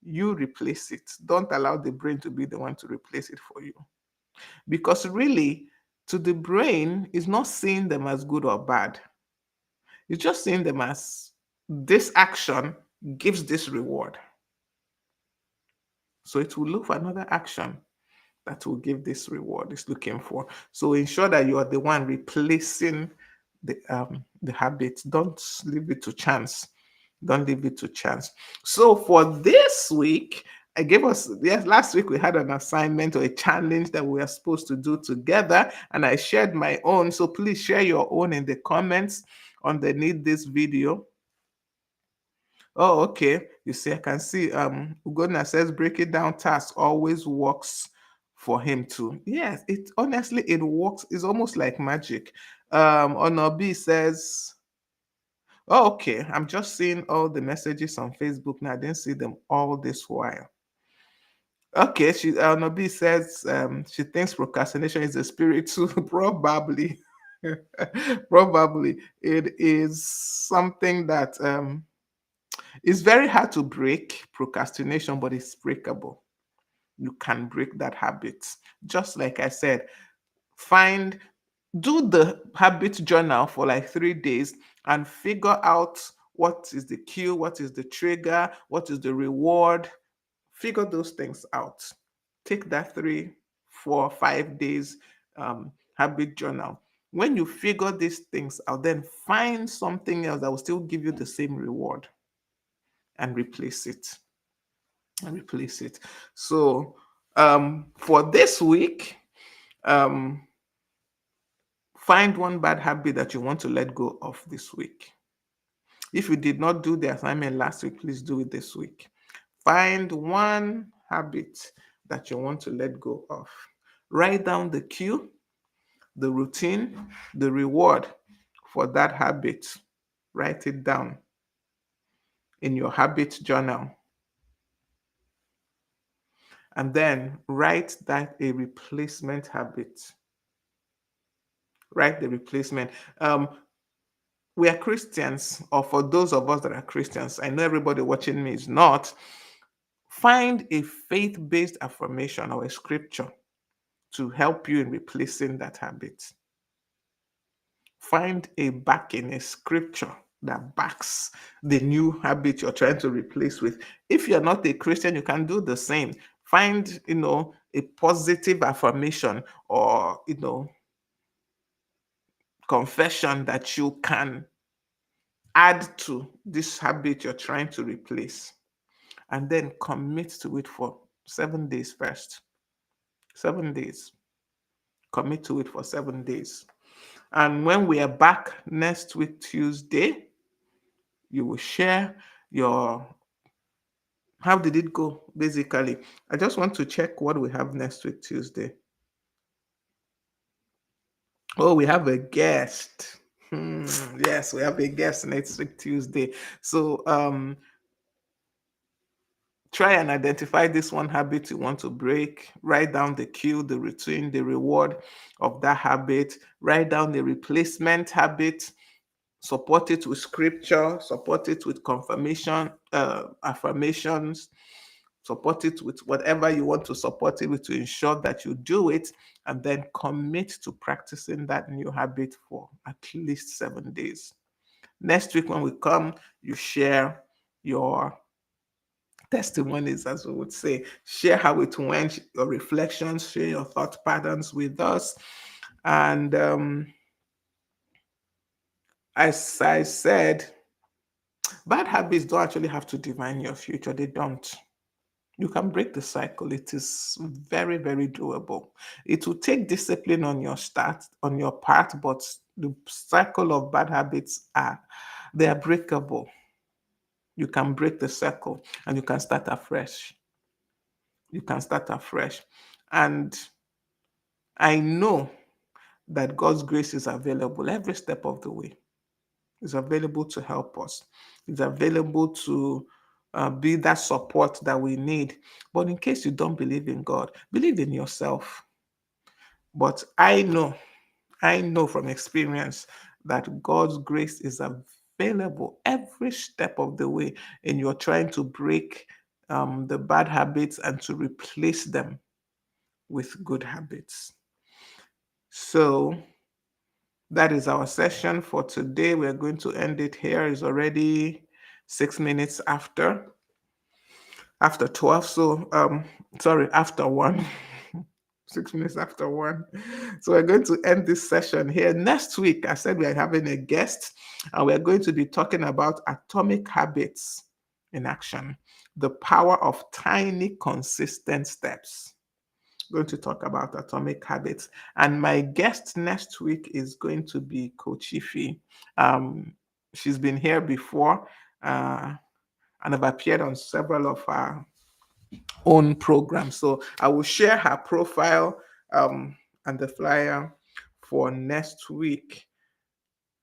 you replace it. Don't allow the brain to be the one to replace it for you. Because really, to the brain, it's not seeing them as good or bad. It's just seeing them as this action gives this reward. So it will look for another action that will give this reward it's looking for. So ensure that you are the one replacing the habit. Don't leave it to chance. Don't leave it to chance. So for this week, I gave us, yes, last week we had an assignment or a challenge that we are supposed to do together, and I shared my own. So please share your own in the comments underneath this video. Oh, okay. You see, I can see Ugonna says breaking down tasks always works for him too. Yes, it honestly it works. It's almost like magic. Onobi says, oh, okay. I'm just seeing all the messages on Facebook now. I didn't see them all this while. Okay, she Onobi says she thinks procrastination is a spirit too. Probably. Probably. It is something that it's very hard to break procrastination, but it's breakable. You can break that habit. Just like I said, do the habit journal for like 3 days and figure out what is the cue, what is the trigger, what is the reward. Figure those things out. Take that 3, 4, 5 days habit journal. When you figure these things out, then find something else that will still give you the same reward and replace it. So for this week, um, find one bad habit that you want to let go of this week. If you did not do the assignment last week, please do it this week. Find one habit that you want to let go of. Write down the cue, the routine, the reward for that habit. Write it down in your habit journal. And then write that a replacement habit. Write the replacement. We are Christians, or for those of us that are Christians, I know everybody watching me is not. Find a faith based affirmation or a scripture to help you in replacing that habit. Find a backing, a scripture that backs the new habit you're trying to replace with. If you're not a Christian, you can do the same. Find, a positive affirmation or, confession that you can add to this habit you're trying to replace, and then commit to it for 7 days first. 7 days. Commit to it for 7 days. And when we are back next week, Tuesday, you will share your how did it go, basically. I just want to check what we have next week, Tuesday. Oh, we have a guest. Yes, we have a guest next week, Tuesday. So try and identify this one habit you want to break. Write down the cue, the routine, the reward of that habit. Write down the replacement habit. Support it with scripture. Support it with confirmation, affirmations. Support it with whatever you want to support it with to ensure that you do it, and then commit to practicing that new habit for at least 7 days. Next week, when we come, you share your testimonies, as we would say. Share how it went, your reflections, share your thought patterns with us. And as I said, bad habits don't actually have to define your future. They don't. You can break the cycle. It is very, very doable. It will take discipline on your part, but the cycle of bad habits they are breakable. You can break the cycle and you can start afresh. You can start afresh. And I know that God's grace is available every step of the way. It's available to help us. It's available to be that support that we need. But in case you don't believe in God, believe in yourself. But I know from experience that God's grace is available every step of the way, and you're trying to break the bad habits and to replace them with good habits. So that is our session for today. We're going to end it here. It's already 6 minutes after 12. So sorry, after one. 6 minutes after one. So we're going to end this session here. Next week, I said we are having a guest, and we're going to be talking about atomic habits in action, the power of tiny, consistent steps. Going to talk about atomic habits. And my guest next week is going to be Coach Ify. She's been here before, and I've appeared on several of our own programs. So I will share her profile and the flyer for next week.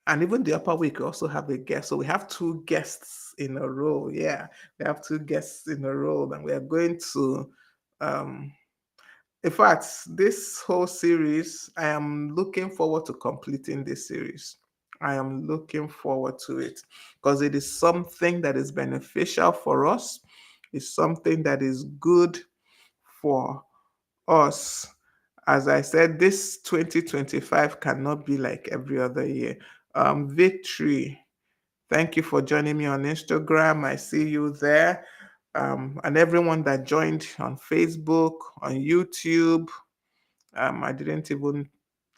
And even the upper week, we also have a guest. So we have two guests in a row. Yeah, we have two guests in a row, and we are going to um, in fact, this whole series, I am looking forward to completing this series. I am looking forward to it because it is something that is beneficial for us. It's something that is good for us. As I said, this 2025 cannot be like every other year. Victory, thank you for joining me on Instagram. I see you there. And everyone that joined on Facebook, on YouTube. I didn't even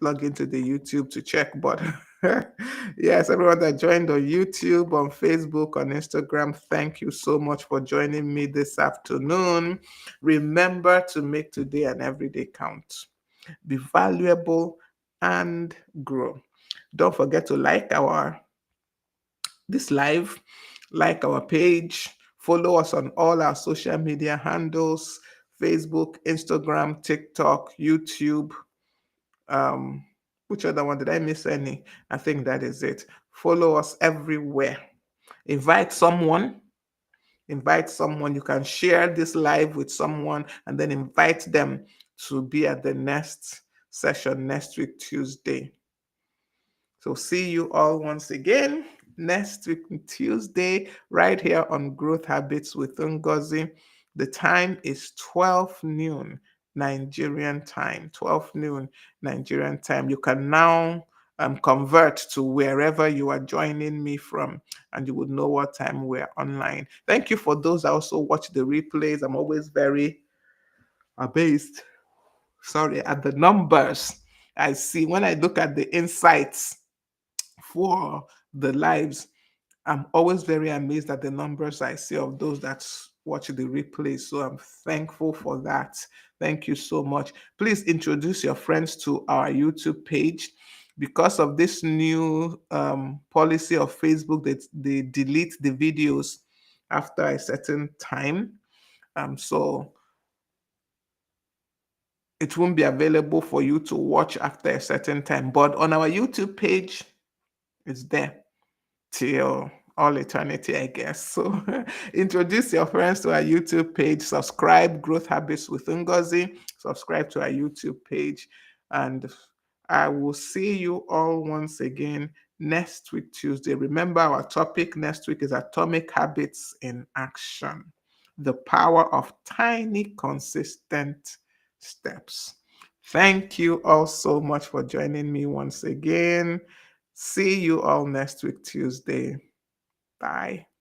log into the YouTube to check, but yes, everyone that joined on YouTube, on Facebook, on Instagram, thank you so much for joining me this afternoon. Remember to make today and every day count. Be valuable and grow. Don't forget to like our this live, like our page, follow us on all our social media handles: Facebook, Instagram, TikTok, YouTube. Um, which other one did I miss any? I think that is it. Follow us everywhere. Invite someone. Invite someone. You can share this live with someone and then invite them to be at the next session next week, Tuesday. So see you all once again next week, Tuesday, right here on Growth Habits with Ngozi. The time is 12 noon Nigerian time. 12 noon Nigerian time. You can now convert to wherever you are joining me from, and you would know what time we're online. Thank you for those that also watch the replays. I'm always very amazed, sorry, at the numbers I see when I look at the insights for the lives. I'm always very amazed at the numbers I see of those that watch the replay. So I'm thankful for that. Thank you so much. Please introduce your friends to our YouTube page. Because of this new policy of Facebook that they delete the videos after a certain time. So it won't be available for you to watch after a certain time. But on our YouTube page, it's there till all eternity, I guess. So introduce your friends to our YouTube page, subscribe, Growth Habits with Ngozi, subscribe to our YouTube page, and I will see you all once again next week, Tuesday. Remember, our topic next week is Atomic Habits in Action, the power of tiny, consistent steps. Thank you all so much for joining me once again. See you all next week, Tuesday. Bye.